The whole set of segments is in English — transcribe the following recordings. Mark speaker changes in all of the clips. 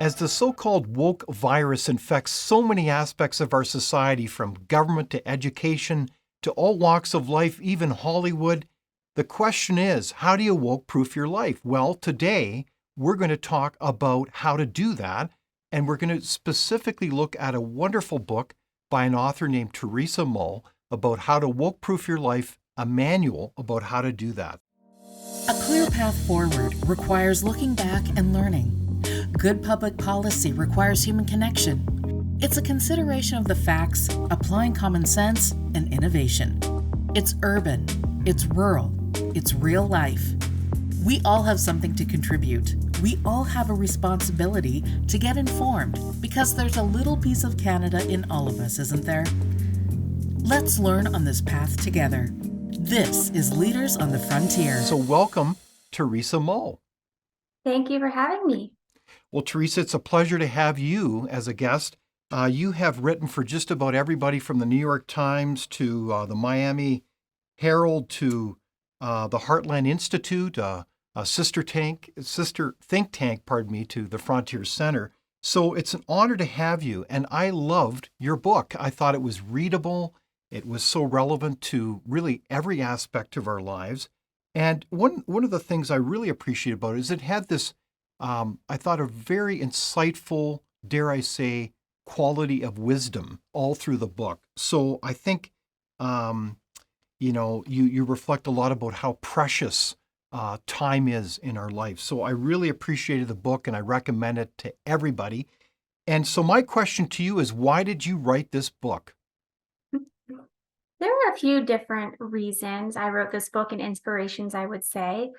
Speaker 1: As the so-called woke virus infects so many aspects of our society, from government to education to all walks of life, even Hollywood, the question is, how do you woke-proof your life? Well, today we're going to talk about how to do that, and we're going to specifically look at a wonderful book by an author named Teresa Mull about how to woke-proof your life, a manual about how to do that.
Speaker 2: A clear path forward requires looking back and learning. Good public policy requires human connection. It's a consideration of the facts, applying common sense and innovation. It's urban, it's rural, it's real life. We all have something to contribute. We all have a responsibility to get informed because there's a little piece of Canada in all of us, isn't there? Let's learn on this path together. This is Leaders on the Frontier.
Speaker 1: So welcome, Teresa Mull.
Speaker 3: Thank you for having me.
Speaker 1: Well, Teresa, it's a pleasure to have you as a guest. You have written for just about everybody from the New York Times to the Miami Herald to the Heartland Institute, a sister think tank, to the Frontier Center. So it's an honor to have you. And I loved your book. I thought it was readable. It was so relevant to really every aspect of our lives. And one of the things I really appreciate about it is it had this, I thought, a very insightful, dare I say, quality of wisdom all through the book. So I think, you reflect a lot about how precious time is in our life. So I really appreciated the book and I recommend it to everybody. And so my question to you is, why did you write this book?
Speaker 3: There are a few different reasons I wrote this book and inspirations, I would say.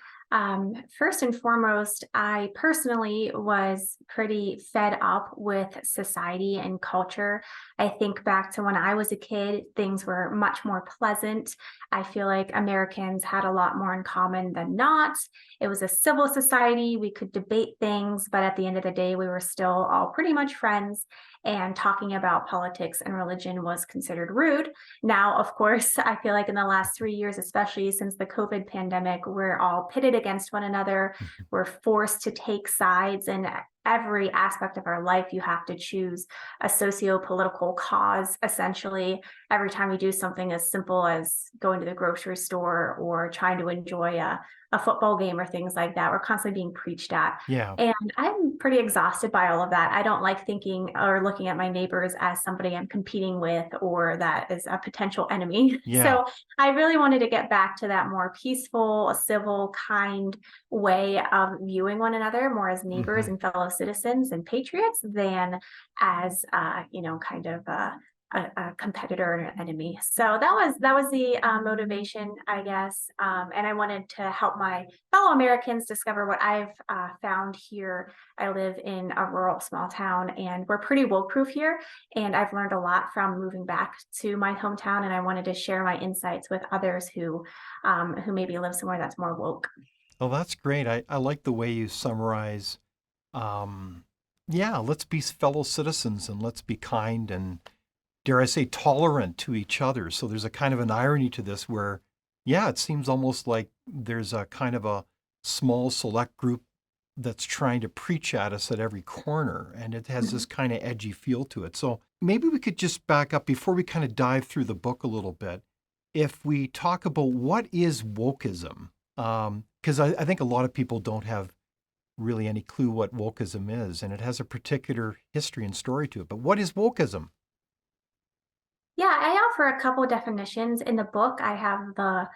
Speaker 3: First and foremost, I personally was pretty fed up with society and culture. I think back to when I was a kid, things were much more pleasant. I feel like Americans had a lot more in common than not. It was a civil society. We could debate things, but at the end of the day, we were still all pretty much friends. And talking about politics and religion was considered rude. Now, of course, I feel like in the last 3 years, especially since the COVID pandemic, we're all pitted against one another. We're forced to take sides, and every aspect of our life, you have to choose a socio-political cause, essentially. Every time we do something as simple as going to the grocery store or trying to enjoy a football game or things like that, we're constantly being preached at.
Speaker 1: Yeah.
Speaker 3: And I'm pretty exhausted by all of that. I don't like thinking or looking at my neighbors as somebody I'm competing with or that is a potential enemy.
Speaker 1: Yeah.
Speaker 3: So I really wanted to get back to that more peaceful, civil, kind way of viewing one another more as neighbors and fellow citizens and patriots than as kind of a competitor and an enemy. So that was the motivation, I guess. And I wanted to help my fellow Americans discover what I've found here. I live in a rural small town, and we're pretty woke-proof here. And I've learned a lot from moving back to my hometown, and I wanted to share my insights with others who maybe live somewhere that's more woke.
Speaker 1: Oh, that's great. I like the way you summarize. Let's be fellow citizens and let's be kind and, dare I say, tolerant to each other. So there's a kind of an irony to this where, it seems almost like there's a kind of a small select group that's trying to preach at us at every corner. And it has this kind of edgy feel to it. So maybe we could just back up before we kind of dive through the book a little bit. If we talk about what is wokeism, because I think a lot of people don't have really any clue what wokeism is, and it has a particular history and story to it. But what is wokeism?
Speaker 3: Yeah, I offer a couple definitions. In the book, I have the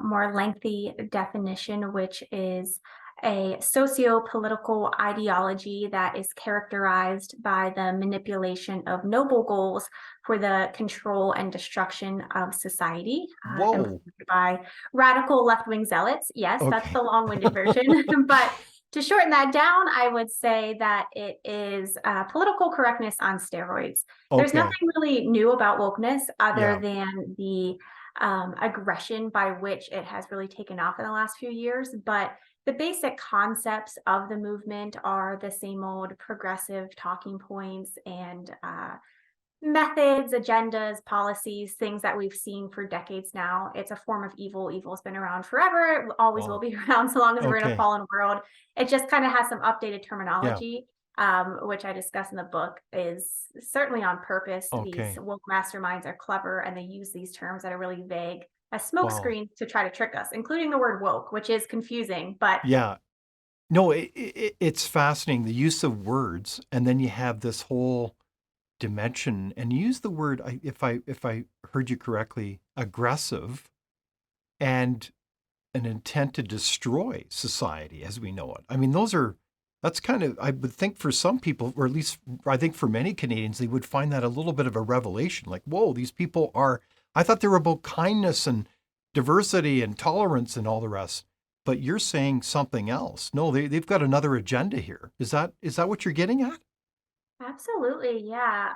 Speaker 3: more lengthy definition, which is a socio-political ideology that is characterized by the manipulation of noble goals for the control and destruction of society,
Speaker 1: Whoa.
Speaker 3: implemented by radical left-wing zealots. Yes, that's
Speaker 1: Okay.
Speaker 3: the long-winded version. But to shorten that down, I would say that it is political correctness on steroids. There's
Speaker 1: Okay.
Speaker 3: nothing really new about wokeness other
Speaker 1: Yeah.
Speaker 3: than the aggression by which it has really taken off in the last few years. But the basic concepts of the movement are the same old progressive talking points and methods, agendas, policies, things that we've seen for decades now. It's a form of evil. Evil's been around forever. It always will
Speaker 1: Wow.
Speaker 3: be around so long as we're in a
Speaker 1: Okay.
Speaker 3: fallen world. It just kind of has some updated terminology. which I discuss in the book, is certainly on purpose. These
Speaker 1: Okay.
Speaker 3: woke masterminds are clever and they use these terms that are really vague as
Speaker 1: Wow.
Speaker 3: smokescreens to try to trick us, including the word woke, which is confusing. But
Speaker 1: Yeah. No, it's fascinating, the use of words, and then you have this whole dimension, and you use the word, if I heard you correctly, aggressive, and an intent to destroy society as we know it. I mean, that's kind of, I would think for some people, or at least I think for many Canadians, they would find that a little bit of a revelation. Like, whoa, these people are, I thought they were about kindness and diversity and tolerance and all the rest. But you're saying something else. No, they've got another agenda here. Is that what you're getting at?
Speaker 3: absolutely, yeah.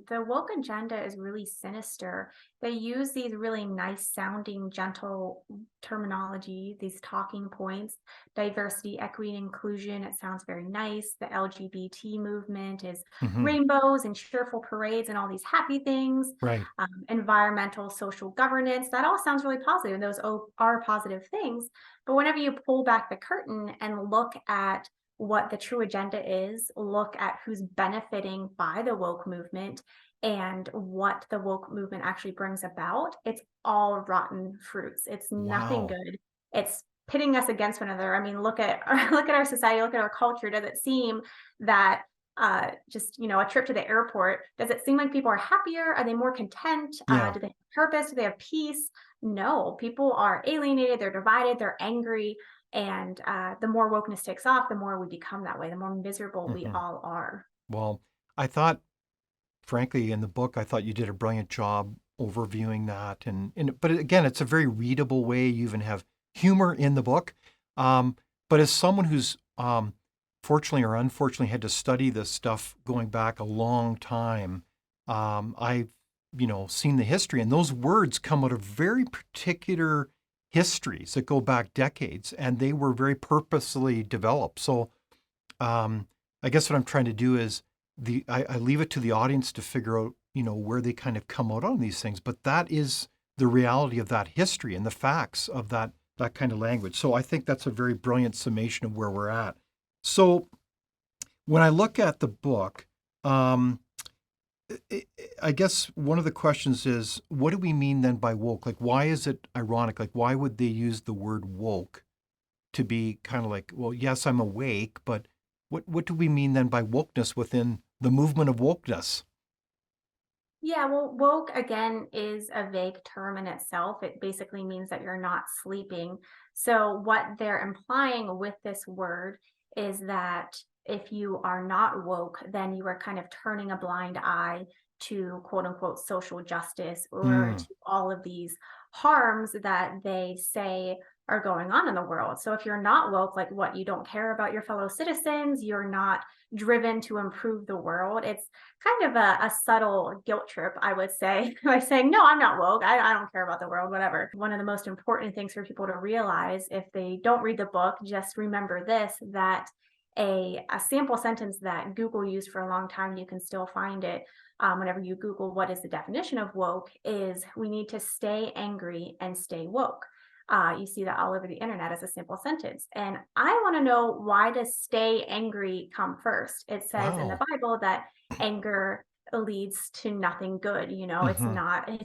Speaker 3: The woke agenda is really sinister. They use these really nice sounding, gentle terminology, these talking points, diversity, equity, and inclusion. It sounds very nice. The LGBT movement is
Speaker 1: Hmm.
Speaker 3: rainbows and cheerful parades and all these happy things.
Speaker 1: Right.
Speaker 3: Environmental, social governance. That all sounds really positive, and those are positive things. But whenever you pull back the curtain and look at what the true agenda is, look at who's benefiting by the woke movement and what the woke movement actually brings about, it's all rotten fruits. It's nothing
Speaker 1: Wow.
Speaker 3: good. It's pitting us against one another. I mean, look at look at our society, look at our culture. Does it seem that just a trip to the airport, does it seem like people are happier? Are they more content?
Speaker 1: Yeah.
Speaker 3: Do they have purpose? Do they have peace? No, people are alienated, they're divided, they're angry, and the more wokeness takes off, the more we become that way, the more miserable we
Speaker 1: Hmm.
Speaker 3: all are.
Speaker 1: Well, I thought, frankly, in the book, I thought you did a brilliant job overviewing that. But again, it's a very readable way. You even have humor in the book. Um, but as someone who's fortunately or unfortunately had to study this stuff going back a long time, I've seen the history, and those words come out of very particular histories that go back decades, and they were very purposely developed. So um, I guess what I'm trying to do is I leave it to the audience to figure out, where they kind of come out on these things. But that is the reality of that history and the facts of that kind of language. So I think that's a very brilliant summation of where we're at. So when I look at the book, um, I guess one of the questions is, what do we mean then by woke? Like, why is it ironic? Like, why would they use the word woke to be kind of like, well, yes, I'm awake, but what do we mean then by wokeness within the movement of wokeness?
Speaker 3: Yeah, well, woke again is a vague term in itself. It basically means that you're not sleeping. So, what they're implying with this word is that if you are not woke, then you are kind of turning a blind eye to quote unquote social justice or
Speaker 1: Mm,
Speaker 3: to all of these harms that they say are going on in the world. So, if you're not woke, like what, you don't care about your fellow citizens, you're not driven to improve the world. It's kind of a subtle guilt trip, I would say, by saying, no, I'm not woke. I don't care about the world, whatever. One of the most important things for people to realize if they don't read the book, just remember this, that a sample sentence that Google used for a long time, you can still find it whenever you Google what is the definition of woke, is we need to stay angry and stay woke. You see that all over the internet as a simple sentence. And I want to know, why does stay angry come first? It says in the
Speaker 1: wow.
Speaker 3: Bible that anger leads to nothing good. It's
Speaker 1: Hmm.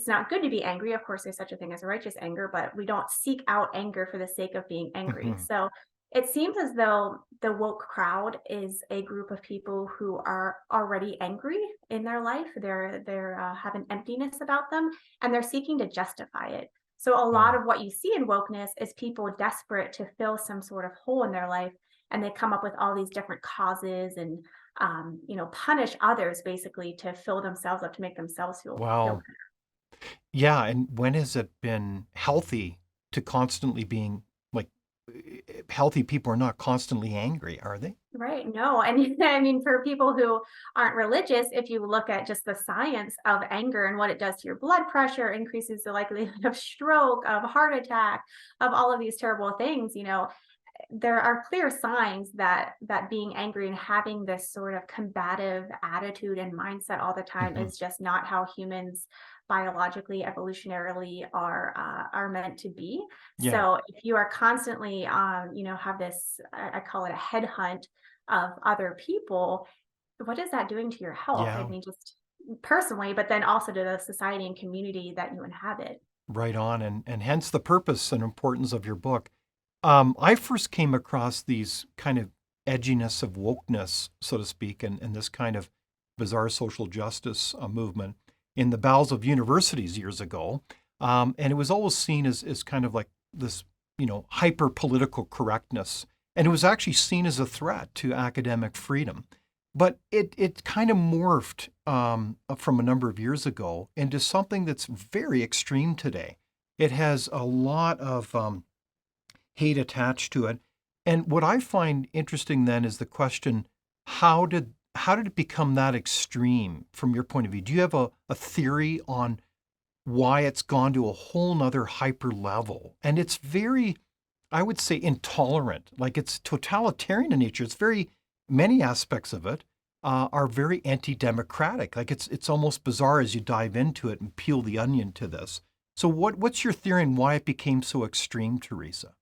Speaker 3: not good to be angry. Of course, there's such a thing as righteous anger, but we don't seek out anger for the sake of being angry.
Speaker 1: Hmm.
Speaker 3: So it seems as though the woke crowd is a group of people who are already angry in their life. They're have an emptiness about them, and they're seeking to justify it. So a lot
Speaker 1: Wow.
Speaker 3: of what you see in wokeness is people desperate to fill some sort of hole in their life, and they come up with all these different causes and punish others basically to fill themselves up, to make themselves feel
Speaker 1: Wow. Yeah. And when has it been healthy to constantly being like, healthy people are not constantly angry, are they?
Speaker 3: right. No, and I mean, for people who aren't religious, if you look at just the science of anger and what it does to your blood pressure, increases the likelihood of stroke, of heart attack, of all of these terrible things, there are clear signs that being angry and having this sort of combative attitude and mindset all the time
Speaker 1: Hmm.
Speaker 3: is just not how humans biologically, evolutionarily are meant to be.
Speaker 1: Yeah.
Speaker 3: So if you are constantly, have this, I call it a headhunt of other people, what is that doing to your health? I
Speaker 1: Yeah.
Speaker 3: mean, just personally, but then also to the society and community that you inhabit.
Speaker 1: Right on. And hence the purpose and importance of your book. I first came across these kind of edginess of wokeness, so to speak, and this kind of bizarre social justice movement in the bowels of universities years ago. And it was always seen as kind of like this, hyper political correctness. And it was actually seen as a threat to academic freedom. But it kind of morphed from a number of years ago into something that's very extreme today. It has a lot of hate attached to it. And what I find interesting then is the question, how did it become that extreme from your point of view? Do you have a theory on why it's gone to a whole nother hyper level? And it's very, I would say, intolerant. Like it's totalitarian in nature. It's very, many aspects of it are very anti-democratic. Like it's almost bizarre as you dive into it and peel the onion to this. So what's your theory and why it became so extreme, Teresa?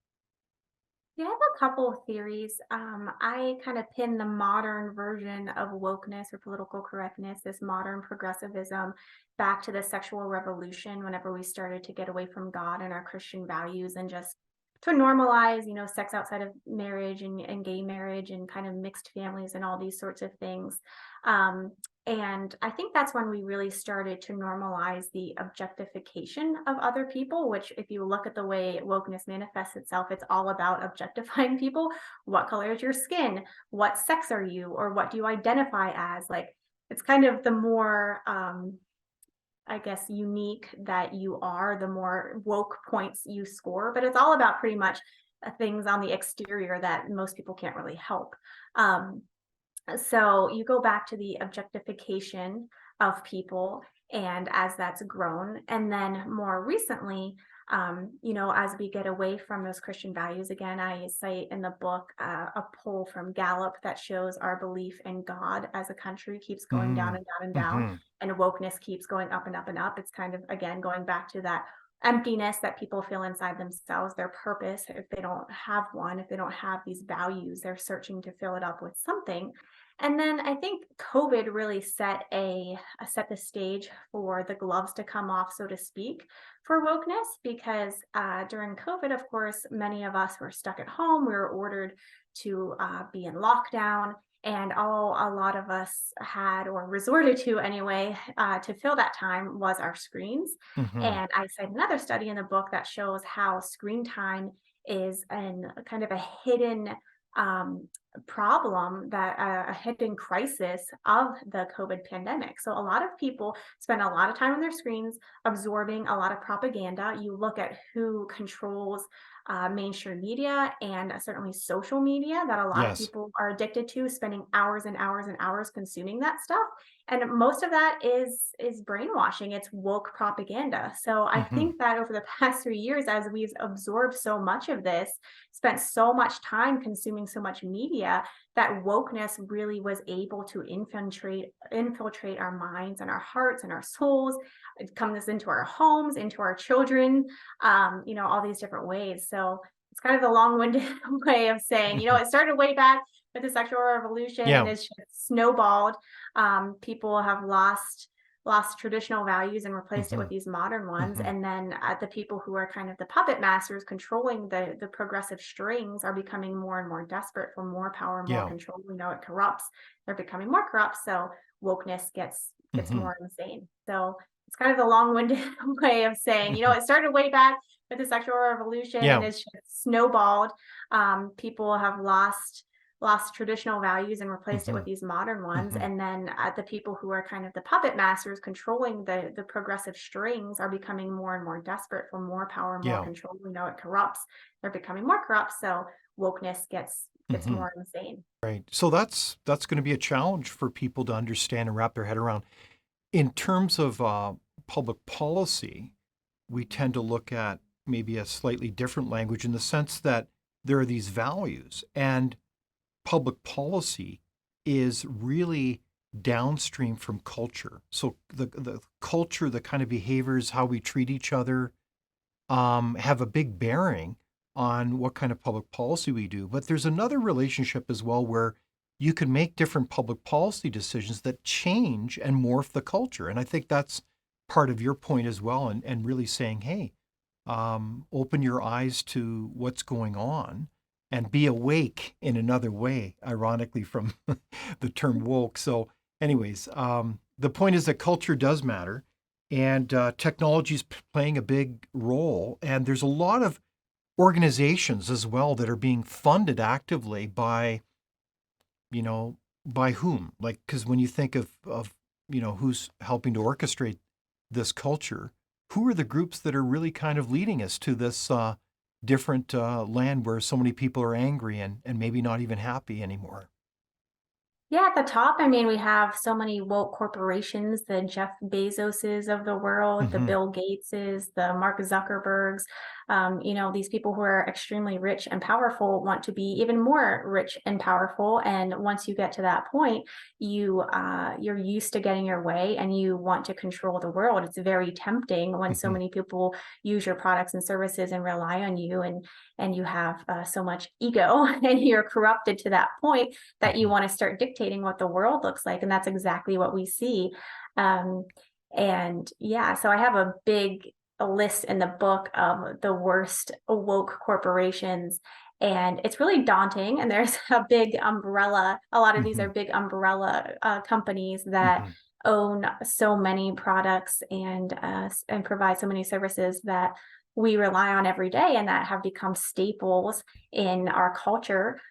Speaker 3: Yeah, I have a couple of theories. I kind of pin the modern version of wokeness or political correctness, this modern progressivism, back to the sexual revolution whenever we started to get away from God and our Christian values and just to normalize, sex outside of marriage and gay marriage and kind of mixed families and all these sorts of things. Um, and I think that's when we really started to normalize the objectification of other people, which, if you look at the way wokeness manifests itself, it's all about objectifying people. What color is your skin? What sex are you? Or what do you identify as? Like, it's kind of the more, I guess, unique that you are, the more woke points you score. But it's all about pretty much things on the exterior that most people can't really help. Um, so you go back to the objectification of people, and as that's grown, and then more recently, as we get away from those Christian values, again, I cite in the book a poll from Gallup that shows our belief in God as a country keeps going down
Speaker 1: Mm.
Speaker 3: and down and down,
Speaker 1: Hmm.
Speaker 3: and wokeness keeps going up and up and up. It's kind of, again, going back to that emptiness that people feel inside themselves, their purpose. If they don't have one, if they don't have these values, they're searching to fill it up with something. And then I think COVID really set the stage for the gloves to come off, so to speak, for wokeness, because during COVID, of course, many of us were stuck at home. We were ordered to be in lockdown, and all a lot of us had, or resorted to anyway, to fill that time was our screens.
Speaker 1: Hmm.
Speaker 3: And I cite another study in the book that shows how screen time is an kind of a hidden um, problem, that a hidden crisis of the COVID pandemic. So a lot of people spend a lot of time on their screens absorbing a lot of propaganda. You look at who controls mainstream media and certainly social media, that a lot of
Speaker 1: Yes.
Speaker 3: people are addicted to, spending hours and hours and hours consuming that stuff. And most of that is brainwashing. It's woke propaganda. So I
Speaker 1: Hmm.
Speaker 3: think that over the past 3 years, as we've absorbed so much of this, spent so much time consuming so much media, that wokeness really was able to infiltrate our minds and our hearts and our souls. It comes into our homes, into our children, all these different ways. So it's kind of the long-winded way of saying,
Speaker 1: Hmm.
Speaker 3: it started way back with the sexual revolution and
Speaker 1: Yeah.
Speaker 3: it's just snowballed. People have lost traditional values and replaced it
Speaker 1: Hmm.
Speaker 3: with these modern ones.
Speaker 1: Hmm.
Speaker 3: And then the people who are kind of the puppet masters controlling the progressive strings are becoming more and more desperate for more power, more
Speaker 1: Yeah.
Speaker 3: control. We know it corrupts. They're becoming more corrupt. So wokeness gets
Speaker 1: Hmm.
Speaker 3: more insane. So it's kind of the long-winded way of saying,
Speaker 1: Hmm.
Speaker 3: it started way back with the sexual revolution and
Speaker 1: Yeah.
Speaker 3: it's just snowballed. People have lost traditional values and replaced it
Speaker 1: Hmm.
Speaker 3: with these modern ones.
Speaker 1: Hmm.
Speaker 3: And then the people who are kind of the puppet masters controlling the progressive strings are becoming more and more desperate for more power, more
Speaker 1: Yeah.
Speaker 3: control. We know it corrupts. They're becoming more corrupt. So wokeness gets
Speaker 1: Hmm.
Speaker 3: more insane.
Speaker 1: Right. So that's going to be a challenge for people to understand and wrap their head around. In terms of public policy, we tend to look at maybe a slightly different language in the sense that there are these values, and public policy is really downstream from culture. So the culture, the kind of behaviors, how we treat each other, have a big bearing on what kind of public policy we do. But there's another relationship as well where you can make different public policy decisions that change and morph the culture. And I think that's part of your point as well, and really saying, hey, open your eyes to what's going on and be awake in another way, ironically, from the term woke. So, anyways, the point is that culture does matter, and technology is playing a big role. And there's a lot of organizations as well that are being funded actively by, by whom? Like, because when you think of who's helping to orchestrate this culture, who are the groups that are really kind of leading us to this different land where so many people are angry and maybe not even happy anymore?
Speaker 3: Yeah, at the top, I mean, we have so many woke corporations, the Jeff Bezoses of the world, the
Speaker 1: Hmm.
Speaker 3: Bill Gateses, the Mark Zuckerbergs. These people who are extremely rich and powerful want to be even more rich and powerful. And once you get to that point, you're used to getting your way and you want to control the world. It's very tempting when so
Speaker 1: Hmm.
Speaker 3: many people use your products and services and rely on you, and you have so much ego and you're corrupted to that point that you
Speaker 1: Hmm.
Speaker 3: want to start dictating what the world looks like. And that's exactly what we see. Um, and yeah, so I have a big list in the book of the worst woke corporations. And it's really daunting. And there's a big umbrella. A lot of these
Speaker 1: Hmm.
Speaker 3: are big umbrella companies that
Speaker 1: Hmm.
Speaker 3: own so many products and provide so many services that we rely on every day and that have become staples in our culture.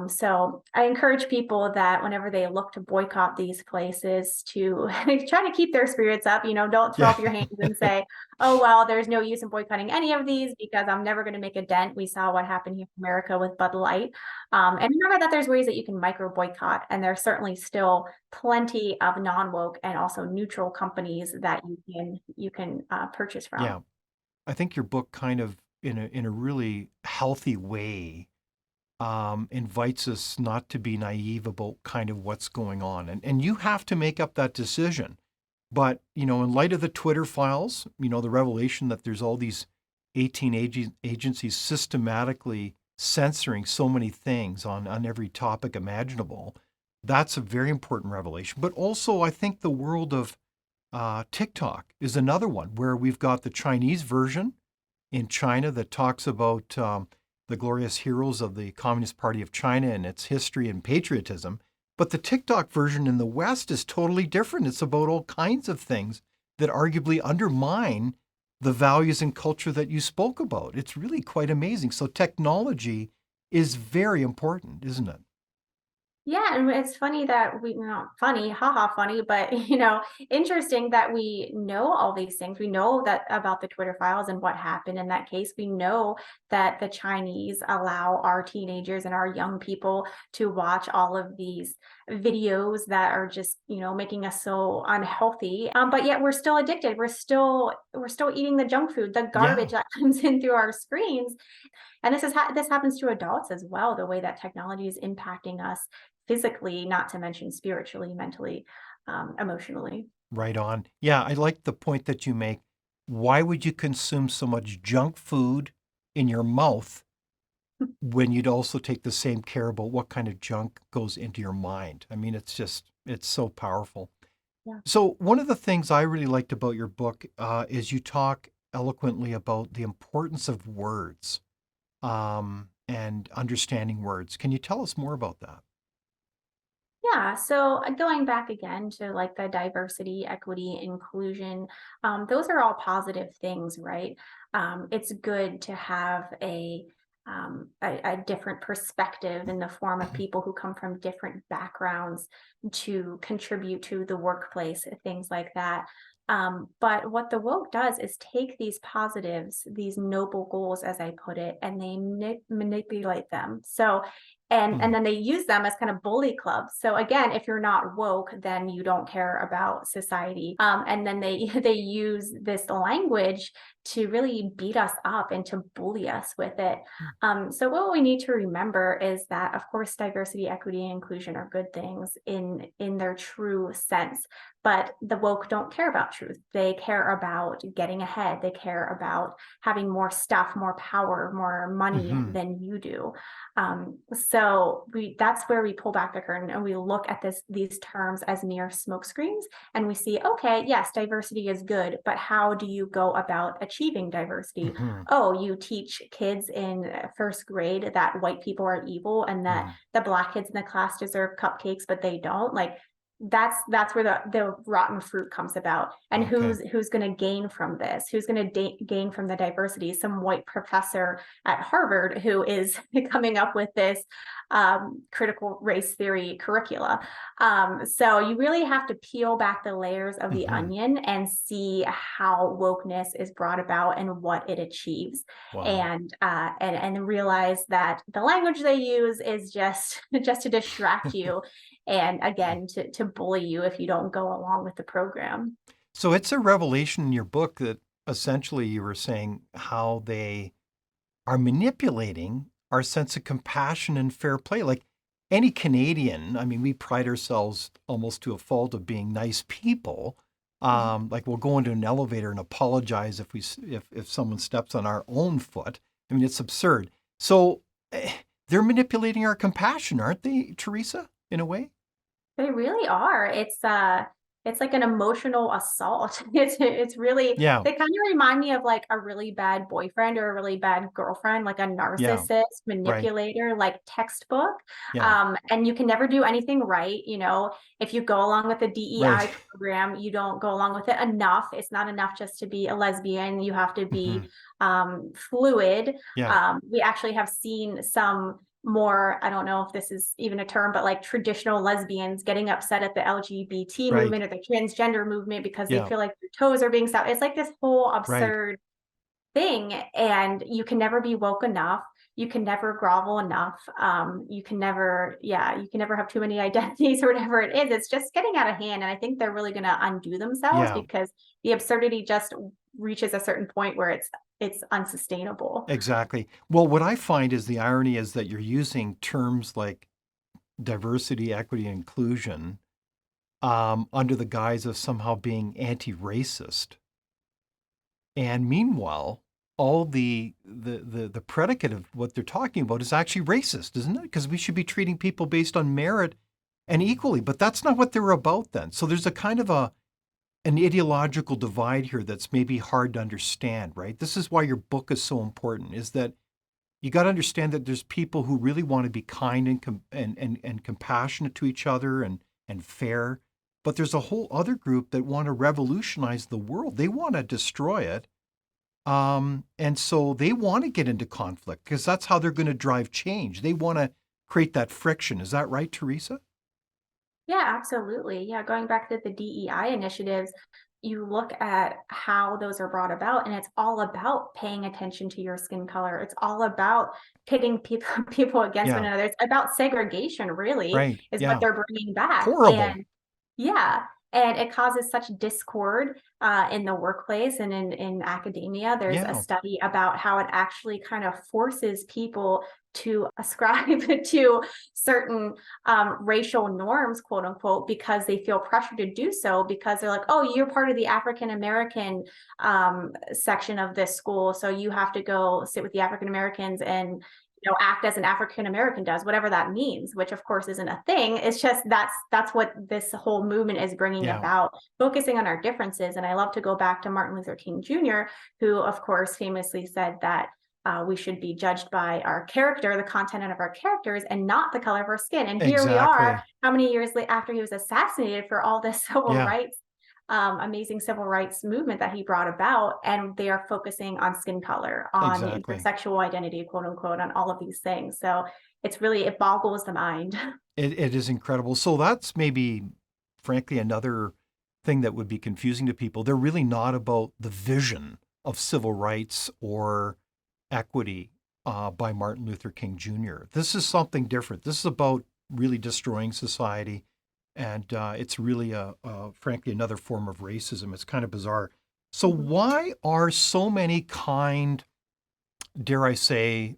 Speaker 3: So I encourage people that whenever they look to boycott these places to try to keep their spirits up, don't throw
Speaker 1: Yeah.
Speaker 3: up your hands and say, oh, well, there's no use in boycotting any of these because I'm never going to make a dent. We saw what happened here in America with Bud Light. And remember that there's ways that you can micro boycott, and there's certainly still plenty of non-woke and also neutral companies that you can purchase from.
Speaker 1: Yeah. I think your book kind of in a really healthy way invites us not to be naive about kind of what's going on. And you have to make up that decision. But, in light of the Twitter files, the revelation that there's all these 18 agencies systematically censoring so many things on every topic imaginable, that's a very important revelation. But also, I think the world of TikTok is another one where we've got the Chinese version in China that talks about the glorious heroes of the Communist Party of China and its history and patriotism. But the TikTok version in the West is totally different. It's about all kinds of things that arguably undermine the values and culture that you spoke about. It's really quite amazing. So technology is very important, isn't it?
Speaker 3: Yeah, and it's funny that not funny, haha, funny, but interesting that we know all these things. We know that about the Twitter files and what happened in that case. We know that the Chinese allow our teenagers and our young people to watch all of these videos that are just, making us so unhealthy. But yet we're still addicted. We're still eating the junk food, the
Speaker 1: Yeah,
Speaker 3: garbage that comes in through our screens. And this happens to adults as well, the way that technology is impacting us physically, not to mention spiritually, mentally, emotionally.
Speaker 1: right on. Yeah, I like the point that you make. Why would you consume so much junk food in your mouth when you'd also take the same care about what kind of junk goes into your mind? I mean, it's so powerful.
Speaker 3: Yeah.
Speaker 1: So, one of the things I really liked about your book is you talk eloquently about the importance of words and understanding words. Can you tell us more about that?
Speaker 3: Yeah, so going back again to like the diversity, equity, inclusion, those are all positive things, right? It's good to have a different perspective in the form of people who come from different backgrounds to contribute to the workplace, things like that. But what the woke does is take these positives, these noble goals, as I put it, and they manipulate them. So And then they use them as kind of bully clubs. So again, if you're not woke, then you don't care about society. And then they use this language to really beat us up and to bully us with it. So what we need to remember is that, of course, diversity, equity, and inclusion are good things in their true sense. But the woke don't care about truth. They care about getting ahead. They care about having more stuff, more power, more money than you do. So that's where we pull back the curtain and we look at these terms as mere smokescreens, and we see, okay, yes, diversity is good, but how do you go about achieving diversity? Oh, you teach kids in first grade that white people are evil and that the Black kids in the class deserve cupcakes, but they don't. Like, that's where the rotten fruit comes about. And who's going to gain from this? Who's going to gain from the diversity? Some white professor at Harvard who is coming up with this critical race theory curricula. So you really have to peel back the layers of the onion and see how wokeness is brought about and what it achieves. And realize that the language they use is just to distract you. And again, to bully you if you don't go along with the program.
Speaker 1: So it's a revelation in your book that essentially you were saying how they are manipulating our sense of compassion and fair play. Like any Canadian, I mean, we pride ourselves almost to a fault of being nice people. Like we'll go into an elevator and apologize if someone steps on our own foot. I mean, it's absurd. So they're manipulating our compassion, aren't they, Teresa, in a way?
Speaker 3: They really are. It's like an emotional assault. It's really, they kind of remind me of like a really bad boyfriend or a really bad girlfriend, like a narcissist, manipulator, like textbook. And you can never do anything right. You know, if you go along with the DEI program, you don't go along with it enough. It's not enough just to be a lesbian. You have to be fluid. We actually have seen some more, I don't know if this is even a term, but like traditional lesbians getting upset at the LGBT movement or the transgender movement because they feel like their toes are being stepped. It's like this whole absurd thing, and you can never be woke enough. You can never grovel enough. You can never have too many identities or whatever it is. It's just getting out of hand. And I think they're really going to undo themselves because the absurdity just reaches a certain point where it's unsustainable.
Speaker 1: Exactly. Well, what I find is the irony is that you're using terms like diversity, equity, and inclusion under the guise of somehow being anti-racist. And meanwhile, all the predicate of what they're talking about is actually racist, isn't it? Because we should be treating people based on merit and equally, but that's not what they're about then. So there's a kind of an ideological divide here that's maybe hard to understand, right? This is why your book is so important, is that you got to understand that there's people who really want to be kind and compassionate to each other and fair, but there's a whole other group that want to revolutionize the world. They want to destroy it. And so they want to get into conflict because that's how they're going to drive change. They want to create that friction. Is that right, Teresa?
Speaker 3: Yeah, absolutely. Yeah, going back to the DEI initiatives, you look at how those are brought about, and it's all about paying attention to your skin color. It's all about pitting people against one another. It's about segregation, really, is what they're bringing back.
Speaker 1: Horrible.
Speaker 3: And it causes such discord in the workplace and in academia. There's a study about how it actually kind of forces people to ascribe to certain racial norms, quote unquote, because they feel pressure to do so, because they're like, oh, you're part of the African American section of this school, so you have to go sit with the African Americans and act as an African American does, whatever that means, which of course isn't a thing. It's just that's what this whole movement is bringing about, focusing on our differences. And I love to go back to Martin Luther King Jr., who of course famously said that we should be judged by our character, the content of our characters, and not the color of our skin. And here we are, how many years after he was assassinated, for all this civil rights, amazing civil rights movement that he brought about, and they are focusing on skin color, on sexual identity, quote unquote, on all of these things. So it boggles the mind.
Speaker 1: It is incredible. So that's maybe, frankly, another thing that would be confusing to people. They're really not about the vision of civil rights or equity. by Martin Luther King Jr. This is something different. This is about really destroying society, and it's really frankly, another form of racism. It's kind of bizarre. So
Speaker 3: Mhm.
Speaker 1: why are so many kind, dare I say,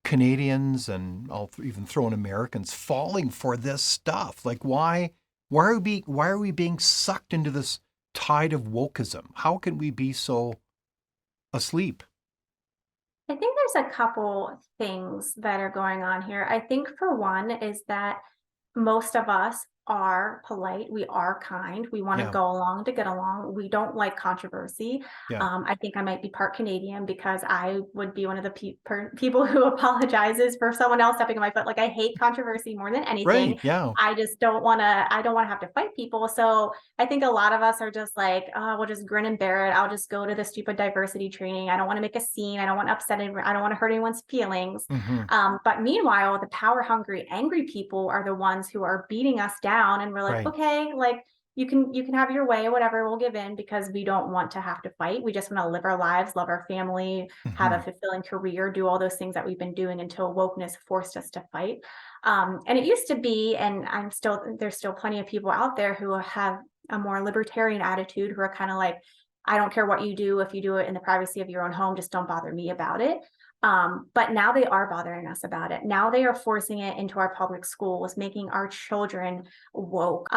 Speaker 1: Canadians, and I'll even throw in Americans, falling for this stuff? Like, why are we being sucked into this tide of wokeism? How can we be so asleep?
Speaker 3: I think there's a couple things that are going on here. I think for one is that most of us are polite. We are kind. We want to
Speaker 1: Yeah,
Speaker 3: go along to get along. We don't like controversy.
Speaker 1: yeah,
Speaker 3: I think I might be part Canadian because I would be one of the people who apologizes for someone else stepping on my foot. Like I hate controversy more than anything.
Speaker 1: right, yeah.
Speaker 3: I just don't want to. I don't want to have to fight people. So I think a lot of us are just like, oh, we'll just grin and bear it. I'll just go to the stupid diversity training. I don't want to make a scene. I don't want to upset anyone. I don't want to hurt anyone's feelings.
Speaker 1: Hmm.
Speaker 3: But meanwhile, the power hungry, angry people are the ones who are beating us down, and we're like,
Speaker 1: Right.
Speaker 3: okay, like you can have your way, whatever, we'll give in because we don't want to have to fight. We just want to live our lives, love our family, have a
Speaker 1: Hmm.
Speaker 3: fulfilling career, do all those things that we've been doing until wokeness forced us to fight. And it used to be, and there's still plenty of people out there who have a more libertarian attitude, who are kind of like, I don't care what you do. If you do it in the privacy of your own home, just don't bother me about it. But now they are bothering us about it. Now they are forcing it into our public schools, making our children woke.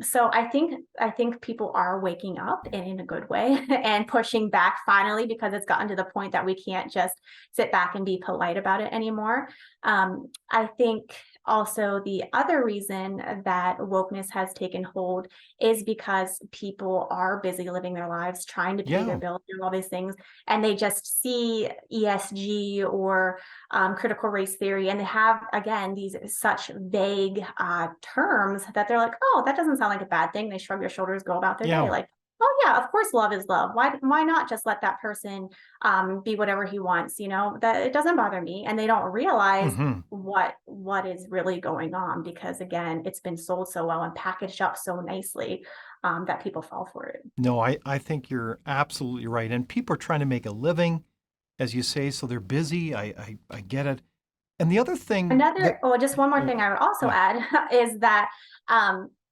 Speaker 3: So I think people are waking up in a good way and pushing back finally, because it's gotten to the point that we can't just sit back and be polite about it anymore. I think also the other reason that wokeness has taken hold is because people are busy living their lives, trying to pay their
Speaker 1: Yeah.
Speaker 3: bills, do all these things, and they just see ESG or critical race theory, and they have again these such vague terms that they're like, oh, that doesn't sound like a bad thing. They shrug their shoulders, go about their day,
Speaker 1: Yeah.
Speaker 3: like, oh yeah, of course love is love. Why not just let that person be whatever he wants? That it doesn't bother me, and they don't realize
Speaker 1: Hmm.
Speaker 3: what is really going on, because again, it's been sold so well and packaged up so nicely, that people fall for it.
Speaker 1: No, I think you're absolutely right. And people are trying to make a living, as you say, so they're busy. I get it. And the other thing that,
Speaker 3: Just one more
Speaker 1: oh,
Speaker 3: thing I would also
Speaker 1: yeah,
Speaker 3: add is that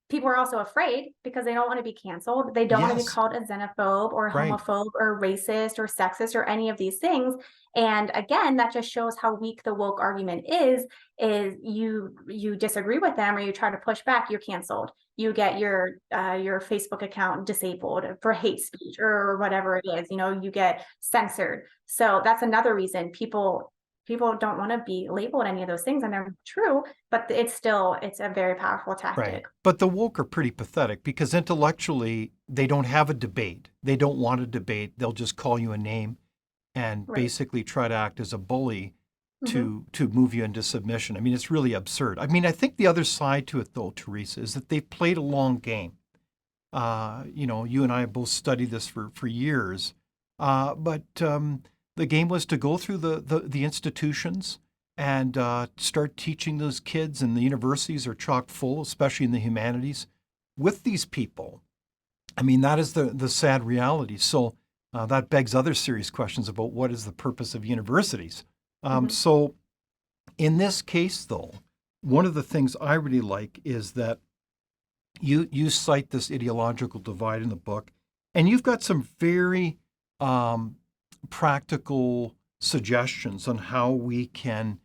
Speaker 3: people are also afraid because they don't want to be canceled. They don't want to be
Speaker 1: yes,
Speaker 3: called a xenophobe or
Speaker 1: right.
Speaker 3: homophobe or racist or sexist or any of these things. And again, that just shows how weak the woke argument is. Is you disagree with them or you try to push back, you're canceled. You get your Facebook account disabled for hate speech or whatever it is. You get censored. So that's another reason people don't want to be labeled any of those things, and they're true, but it's a very powerful
Speaker 1: Right.
Speaker 3: tactic.
Speaker 1: But the woke are pretty pathetic because intellectually they don't have a debate. They don't want a debate. They'll just call you a name and
Speaker 3: Right.
Speaker 1: basically try to act as a bully
Speaker 3: Hmm.
Speaker 1: to move you into submission. I mean, it's really absurd. I mean, I think the other side to it though, Teresa, is that they've played a long game. You and I have both studied this for years. But the game was to go through the institutions and start teaching those kids, and the universities are chock full, especially in the humanities, with these people. I mean, that is the sad reality. So that begs other serious questions about what is the purpose of universities.
Speaker 3: Hmm.
Speaker 1: So in this case, though, one of the things I really like is that you cite this ideological divide in the book, and you've got some very um, practical suggestions on how we can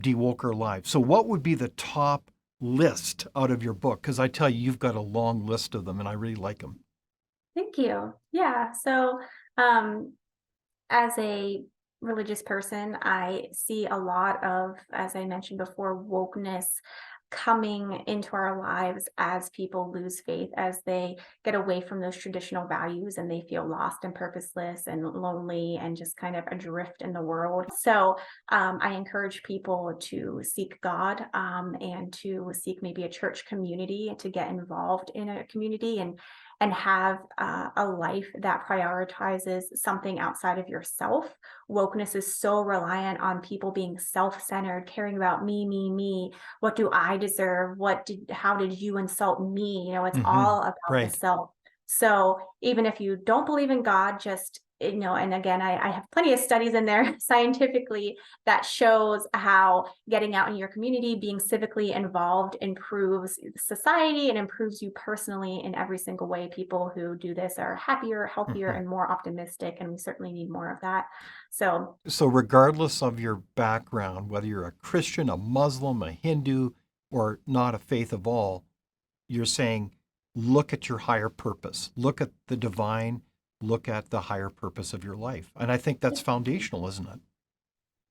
Speaker 1: de-woke our lives. So, what would be the top list out of your book? Because I tell you, you've got a long list of them, and I really like them.
Speaker 3: Thank you. Yeah. So, um, as a religious person, I see a lot of, as I mentioned before, wokeness coming into our lives as people lose faith, as they get away from those traditional values and they feel lost and purposeless and lonely and just kind of adrift in the world. So I encourage people to seek God, and to seek maybe a church community, to get involved in a community and have a life that prioritizes something outside of yourself. Wokeness is so reliant on people being self-centered, caring about me. What do I deserve? How did you insult me? It's
Speaker 1: Hmm.
Speaker 3: all about the
Speaker 1: Right.
Speaker 3: self. So even if you don't believe in God, just and again, I have plenty of studies in there scientifically that shows how getting out in your community, being civically involved improves society and improves you personally in every single way. People who do this are happier, healthier,
Speaker 1: Mhm.
Speaker 3: and more optimistic, and we certainly need more of that. So
Speaker 1: So, regardless of your background, whether you're a Christian, a Muslim, a Hindu, or not a faith of all, you're saying look at your higher purpose, look at the divine, look at the higher purpose of your life. And I think that's foundational, isn't it?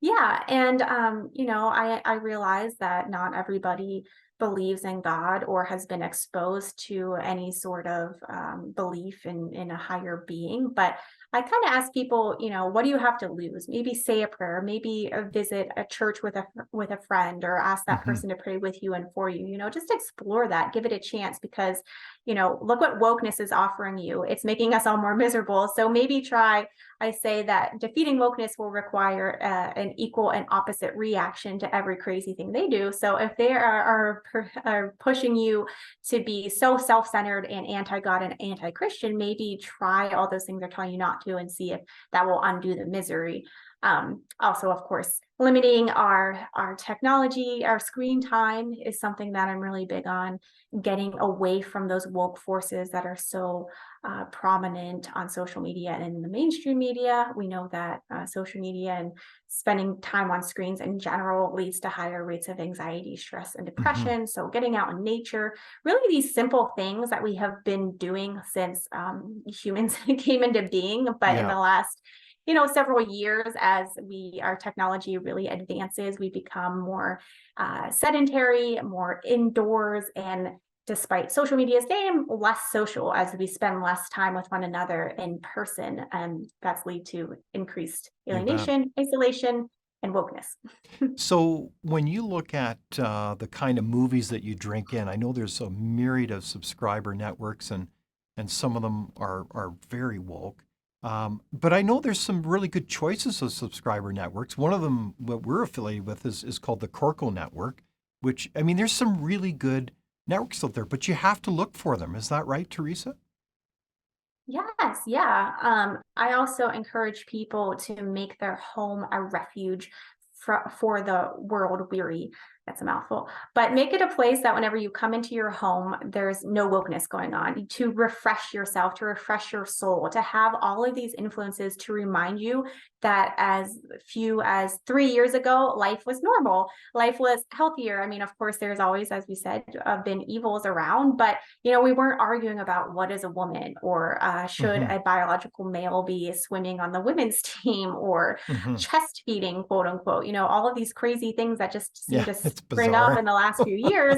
Speaker 3: yeah, and I realize that not everybody believes in God or has been exposed to any sort of belief in a higher being. But I kind of ask people, what do you have to lose? Maybe say a prayer, maybe visit a church with a friend, or ask that
Speaker 1: Hmm.
Speaker 3: person to pray with you and for you. Just explore that, give it a chance, because look what wokeness is offering you. It's making us all more miserable. So maybe try. I say that defeating wokeness will require an equal and opposite reaction to every crazy thing they do. So if they are pushing you to be so self-centered and anti-God and anti-Christian, maybe try all those things they're telling you not to and see if that will undo the misery. Also, of course, limiting our technology, our screen time is something that I'm really big on. Getting away from those woke forces that are so prominent on social media and in the mainstream media. We know that social media and spending time on screens in general leads to higher rates of anxiety, stress, and
Speaker 1: Hmm.
Speaker 3: depression. So getting out in nature, really these simple things that we have been doing since humans came into being, but in
Speaker 1: Yeah.
Speaker 3: the last several years, as our technology really advances, we become more sedentary, more indoors, and despite social media staying less social as we spend less time with one another in person, and that's lead to increased
Speaker 1: You bet.
Speaker 3: alienation, isolation, and wokeness.
Speaker 1: So, when you look at the kind of movies that you drink in, I know there's a myriad of subscriber networks, and some of them are very woke. But I know there's some really good choices of subscriber networks. One of them, what we're affiliated with, is called the Corco Network, which, I mean, there's some really good networks out there, but you have to look for them. Is that right, Teresa?
Speaker 3: Yes, yeah. I also encourage people to make their home a refuge for the world weary. That's a mouthful, but make it a place that whenever you come into your home, there's no wokeness going on, to refresh yourself, to refresh your soul, to have all of these influences to remind you that as few as 3 years ago, life was normal, life was healthier. I mean, of course, there's always, as we said, been evils around, but we weren't arguing about what is a woman, or should
Speaker 1: Hmm.
Speaker 3: a biological male be swimming on the women's team, or
Speaker 1: Hmm.
Speaker 3: chest feeding, quote unquote, all of these crazy things that just seem
Speaker 1: Yeah,
Speaker 3: to
Speaker 1: it's
Speaker 3: spring up
Speaker 1: bizarre.
Speaker 3: in the last few years.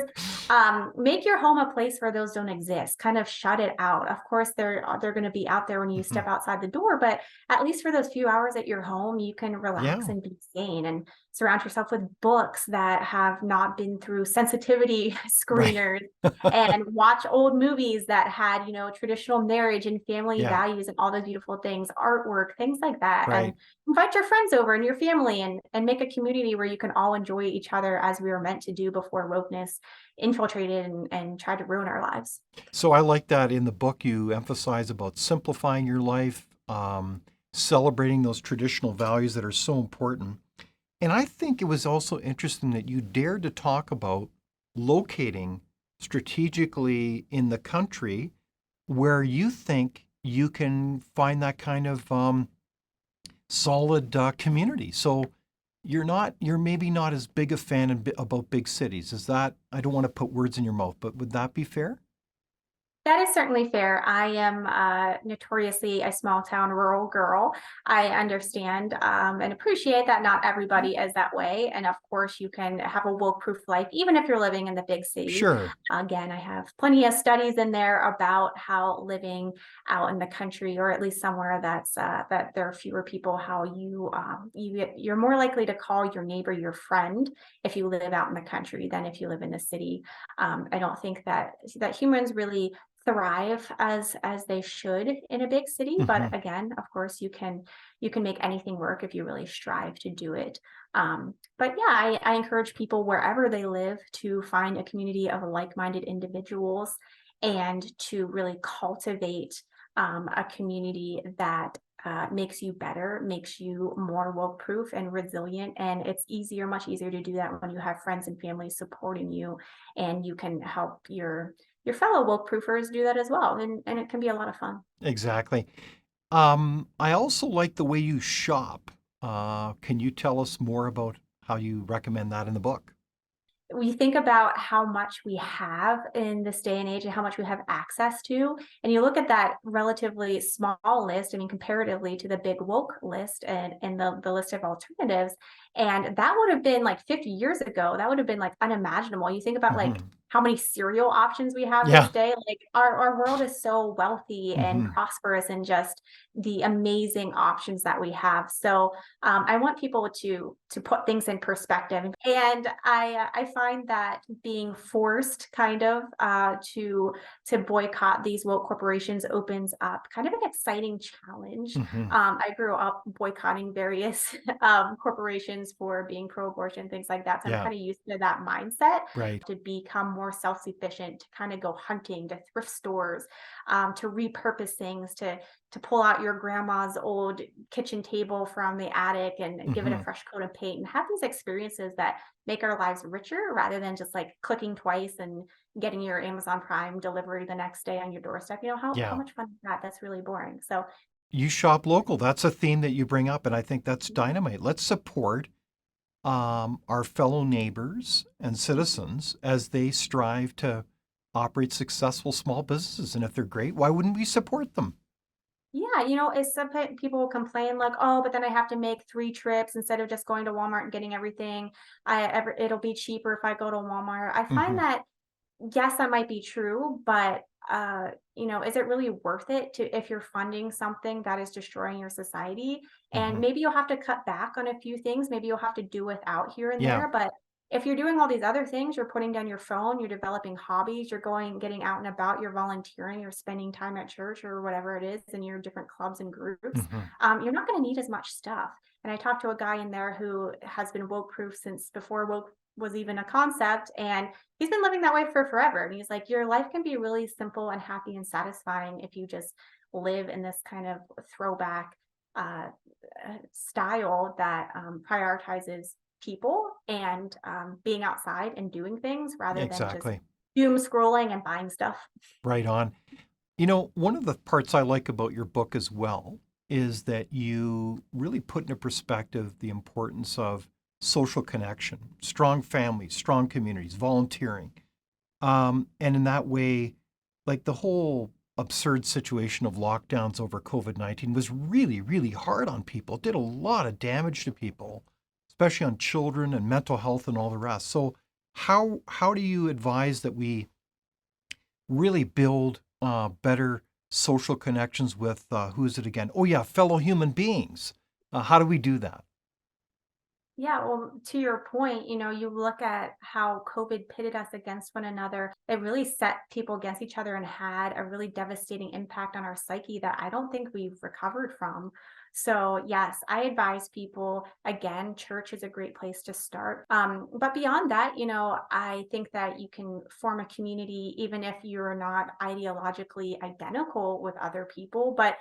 Speaker 3: Make your home a place where those don't exist. Kind of shut it out. Of course, they're going to be out there when you
Speaker 1: Hmm.
Speaker 3: step outside the door, but at least for those few hours at your home, you can relax
Speaker 1: Yeah,
Speaker 3: and be sane, and surround yourself with books that have not been through sensitivity
Speaker 1: right.
Speaker 3: screeners, and watch old movies that had, traditional marriage and family
Speaker 1: Yeah,
Speaker 3: values and all those beautiful things, artwork, things like that. And
Speaker 1: right.
Speaker 3: invite your friends over and your family, and make a community where you can all enjoy each other as we were meant to do before wokeness infiltrated and tried to ruin our lives.
Speaker 1: So I like that in the book you emphasize about simplifying your life, celebrating those traditional values that are so important. And I think it was also interesting that you dared to talk about locating strategically in the country where you think you can find that kind of solid community. So you're maybe not as big a fan about big cities. Is that, I don't want to put words in your mouth, but would that be fair?
Speaker 3: That is certainly fair. I am notoriously a small town rural girl. I understand and appreciate that not everybody is that way. And of course, you can have a woke proof life, even if you're living in the big city.
Speaker 1: Sure.
Speaker 3: Again, I have plenty of studies in there about how living out in the country, or at least somewhere that there are fewer people, how you're more likely to call your neighbor your friend if you live out in the country than if you live in the city. I don't think that humans really thrive as they should in a big city,
Speaker 1: Hmm.
Speaker 3: but again, of course, you can make anything work if you really strive to do it. But yeah, I encourage people wherever they live to find a community of like-minded individuals, and to really cultivate a community that makes you better, makes you more woke proof and resilient. And it's much easier to do that when you have friends and family supporting you, and you can help your fellow woke proofers do that as well. And it can be a lot of fun.
Speaker 1: Exactly. I also like the way you shop. Can you tell us more about how you recommend that in the book?
Speaker 3: We think about how much we have in this day and age and how much we have access to. And you look at that relatively small list, I mean, comparatively to the big woke list and the list of alternatives. And that would have been like 50 years ago, that would have been like unimaginable. You think about like
Speaker 1: Hmm.
Speaker 3: how many cereal options we have this
Speaker 1: Yeah.
Speaker 3: day. Like our world is so wealthy and
Speaker 1: Hmm.
Speaker 3: prosperous and just the amazing options that we have. So I want people to put things in perspective, and I find that being forced kind of to boycott these woke corporations opens up kind of an exciting challenge.
Speaker 1: Hmm.
Speaker 3: I grew up boycotting various corporations for being pro-abortion, things like that. So I'm
Speaker 1: Yeah.
Speaker 3: kind of used to that mindset
Speaker 1: Right.
Speaker 3: to become more self-sufficient, to kind of go hunting, to thrift stores, to repurpose things, to pull out your grandma's old kitchen table from the attic and give it a
Speaker 1: Hmm.
Speaker 3: fresh coat of paint, and have these experiences that make our lives richer rather than just like clicking twice and getting your Amazon Prime delivery the next day on your doorstep. How
Speaker 1: Yeah.
Speaker 3: much fun is that? That's really boring. So
Speaker 1: You shop local. That's a theme that you bring up, and I think that's dynamite. Let's support our fellow neighbors and citizens as they strive to operate successful small businesses. And if they're great, why wouldn't we support them?
Speaker 3: yeah, it's some people will complain like, oh, but then I have to make 3 trips instead of just going to Walmart and getting everything. It'll be cheaper if I go to Walmart. I find
Speaker 1: Hmm.
Speaker 3: that yes, that might be true, but is it really worth it to if you're funding something that is destroying your society? And
Speaker 1: Hmm.
Speaker 3: maybe you'll have to cut back on a few things. Maybe you'll have to do without here and
Speaker 1: Yeah.
Speaker 3: there. But if you're doing all these other things, you're putting down your phone, you're developing hobbies, you're getting out and about, you're volunteering, you're spending time at church or whatever it is in your different clubs and groups.
Speaker 1: Hmm.
Speaker 3: You're not going to need as much stuff. And I talked to a guy in there who has been woke proof since before woke was even a concept. And he's been living that way for forever. And he's like, your life can be really simple and happy and satisfying if you just live in this kind of throwback uh, style that prioritizes people and being outside and doing things rather than just
Speaker 1: Exactly.
Speaker 3: doom scrolling and buying stuff.
Speaker 1: Right on. One of the parts I like about your book as well is that you really put into perspective the importance of social connection, strong families, strong communities, volunteering. And in that way, like the whole absurd situation of lockdowns over COVID-19 was really, really hard on people. It did a lot of damage to people, especially on children and mental health and all the rest. So how do you advise that we really build better social connections with who is it again? Oh yeah, fellow human beings. How do we do that?
Speaker 3: Yeah, well, to your point, you look at how COVID pitted us against one another. It really set people against each other and had a really devastating impact on our psyche that I don't think we've recovered from. So, yes, I advise people again, church is a great place to start. But beyond that, I think that you can form a community even if you're not ideologically identical with other people, but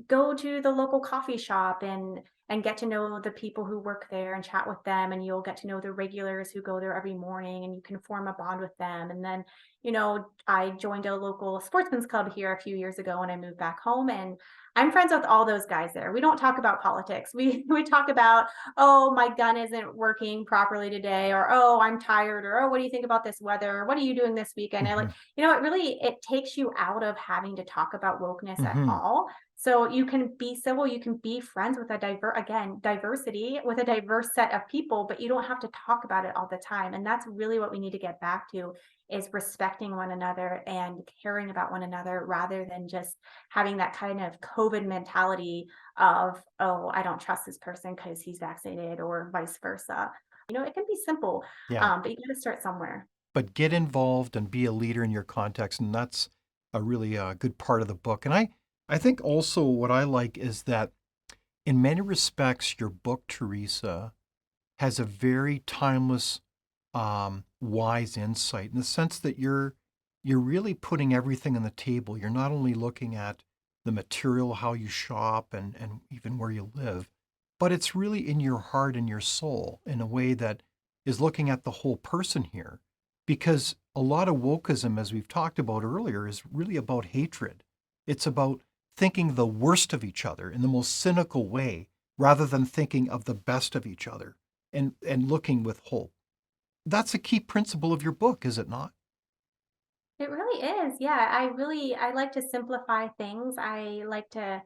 Speaker 3: go to the local coffee shop and get to know the people who work there and chat with them, and you'll get to know the regulars who go there every morning and you can form a bond with them. And then I joined a local sportsman's club here a few years ago when I moved back home, and I'm friends with all those guys there. We don't talk about politics. We talk about, oh, my gun isn't working properly today, or oh, I'm tired, or oh, what do you think about this weather, what are you doing this weekend? And like,
Speaker 1: Hmm.
Speaker 3: it takes you out of having to talk about wokeness at
Speaker 1: Hmm.
Speaker 3: all. So you can be civil, you can be friends with diversity with a diverse set of people, but you don't have to talk about it all the time. And that's really what we need to get back to, is respecting one another and caring about one another rather than just having that kind of COVID mentality of, oh, I don't trust this person because he's vaccinated, or vice versa. It can be simple,
Speaker 1: Yeah,
Speaker 3: but you got to start somewhere.
Speaker 1: but get involved and be a leader in your context, and that's a really good part of the book. And I think also what I like is that in many respects, your book, Teresa, has a very timeless, wise insight in the sense that you're really putting everything on the table. You're not only looking at the material, how you shop, and even where you live. But it's really in your heart and your soul in a way that is looking at the whole person here. Because a lot of wokeism, as we've talked about earlier, is really about hatred. It's about thinking the worst of each other in the most cynical way rather than thinking of the best of each other and looking with hope. That's a key principle of your book, is it not?
Speaker 3: It really is. Yeah, I like to simplify things. I like to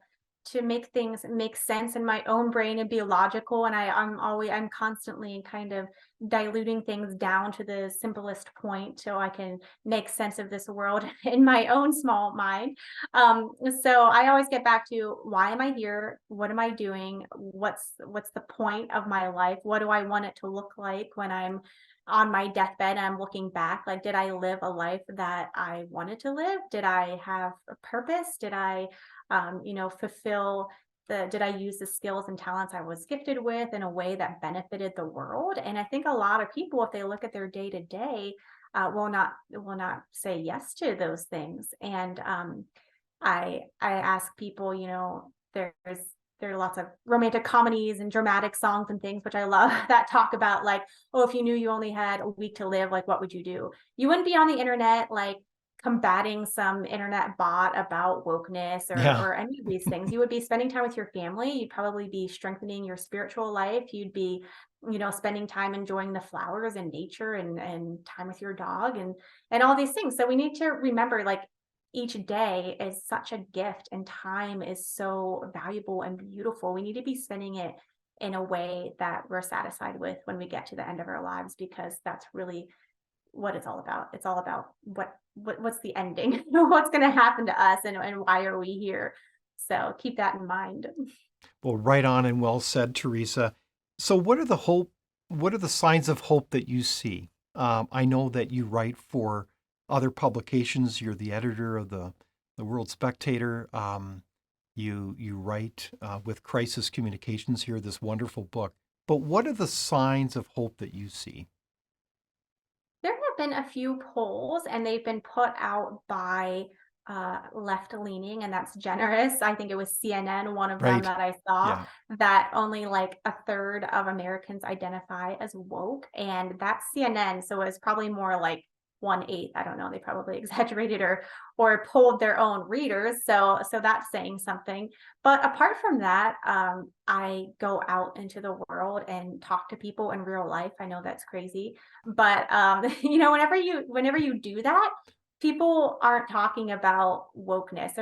Speaker 3: make things make sense in my own brain and be logical. And I'm constantly kind of diluting things down to the simplest point so I can make sense of this world in my own small mind. So I always get back to, why am I here? What am I doing? What's the point of my life? What do I want it to look like when I'm on my deathbed and I'm looking back? Like, did I live a life that I wanted to live? Did I have a purpose? Did I, fulfill did I use the skills and talents I was gifted with in a way that benefited the world? And I think a lot of people, if they look at their day to day, will not say yes to those things. And I ask people, there are lots of romantic comedies and dramatic songs and things, which I love, that talk about, like, oh, if you knew you only had a week to live, like, what would you do? You wouldn't be on the internet, like, combating some internet bot about wokeness
Speaker 1: Yeah.
Speaker 3: or any of these things. You would be spending time with your family. You'd probably be strengthening your spiritual life. You'd be, spending time enjoying the flowers and nature and time with your dog and all these things. So we need to remember, like, each day is such a gift and time is so valuable and beautiful. We need to be spending it in a way that we're satisfied with when we get to the end of our lives, because that's really what it's all about. It's all about what's the ending, what's going to happen to us, and why are we here? So keep that in mind.
Speaker 1: Well, right on and well said, Teresa. So, what are the signs of hope that you see? I know that you write for other publications. You're the editor of the World Spectator. You write with Crisis Communications here, this wonderful book. But what are the signs of hope that you see?
Speaker 3: There have been a few polls, and they've been put out by left leaning, and that's generous. I think it was CNN, one of them
Speaker 1: Right.
Speaker 3: that I saw,
Speaker 1: Yeah.
Speaker 3: that only like a third of Americans identify as woke, and that's CNN. So it's probably more like 1/8. I don't know. They probably exaggerated or polled their own readers. So that's saying something. But apart from that, I go out into the world and talk to people in real life. I know that's crazy, but whenever you do that, people aren't talking about wokeness.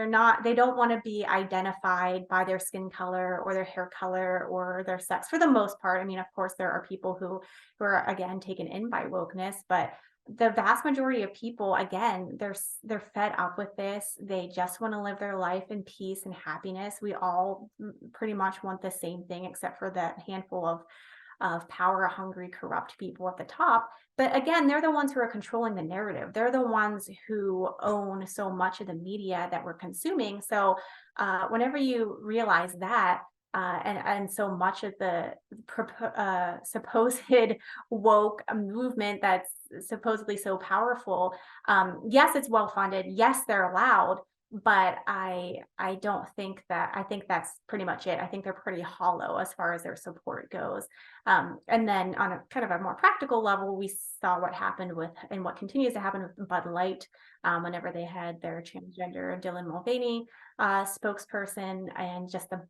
Speaker 3: They don't want to be identified by their skin color or their hair color or their sex, for the most part. I mean, of course there are people who are, again, taken in by wokeness, but the vast majority of people, again, they're fed up with this. They just want to live their life in peace and happiness. We all pretty much want the same thing, except for that handful of power hungry, corrupt people at the top. But again, they're the ones who are controlling the narrative. They're the ones who own so much of the media that we're consuming. So whenever you realize that, and so much of the supposed woke movement that's supposedly so powerful, yes, it's well funded. Yes, they're loud, but I don't think that. I think that's pretty much it. I think they're pretty hollow as far as their support goes. And then on a kind of a more practical level, we saw what happened with, and what continues to happen with, Bud Light, whenever they had their transgender Dylan Mulvaney spokesperson, and just the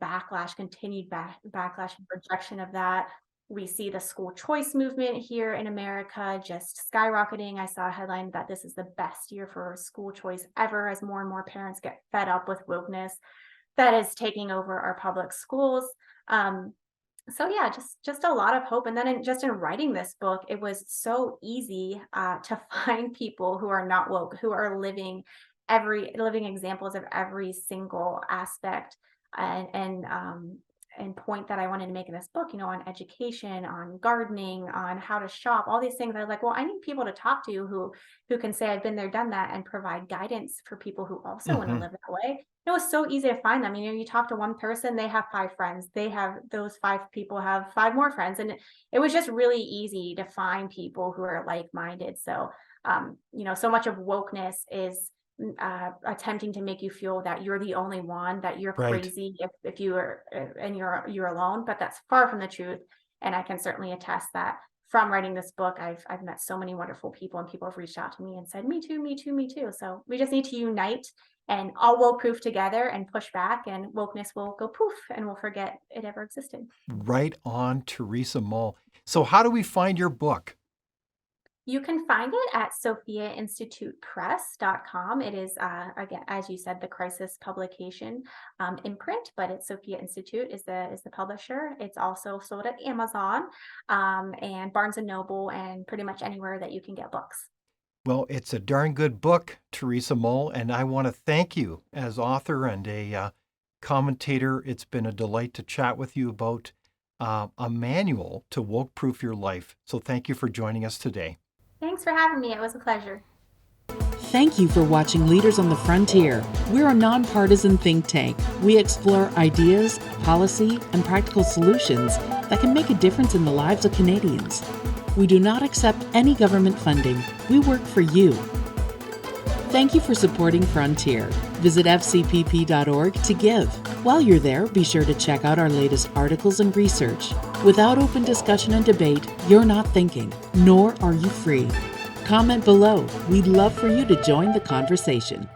Speaker 3: continued backlash and rejection of that. We see the school choice movement here in America just skyrocketing. I saw a headline that this is the best year for school choice ever, as more and more parents get fed up with wokeness that is taking over our public schools. So yeah, just a lot of hope. And then just in writing this book, it was so easy to find people who are not woke, who are living examples of every single aspect and point that I wanted to make in this book, on education, on gardening, on how to shop, all these things. I was like, well, I need people to talk to who can say I've been there, done that, and provide guidance for people who also want to
Speaker 1: Hmm.
Speaker 3: live that way. It was so easy to find them. You talk to one person, they have 5 friends. Those 5 people have 5 more friends. And it was just really easy to find people who are like-minded. So, so much of wokeness is attempting to make you feel that you're the only one, that you're
Speaker 1: Right.
Speaker 3: crazy if you are and you're alone, but that's far from the truth. And I can certainly attest that from writing this book, I've met so many wonderful people, and people have reached out to me and said, me too, me too, me too. So we just need to unite and all woke proof together and push back, and wokeness will go poof and we'll forget it ever existed.
Speaker 1: Right on, Teresa Mull. So how do we find your book?
Speaker 3: You can find it at sophiainstitutepress.com. It is, again, as you said, the crisis publication imprint, but it's Sophia Institute is the publisher. It's also sold at Amazon and Barnes and Noble, and pretty much anywhere that you can get books.
Speaker 1: Well, it's a darn good book, Teresa Mull, and I want to thank you as author and a commentator. It's been a delight to chat with you about a manual to woke-proof your life. So thank you for joining us today.
Speaker 3: Thanks for having me. It was a pleasure.
Speaker 2: Thank you for watching Leaders on the Frontier. We're a nonpartisan think tank. We explore ideas, policy, and practical solutions that can make a difference in the lives of Canadians. We do not accept any government funding. We work for you. Thank you for supporting Frontier. Visit fcpp.org to give. While you're there, be sure to check out our latest articles and research. Without open discussion and debate, you're not thinking, nor are you free. Comment below. We'd love for you to join the conversation.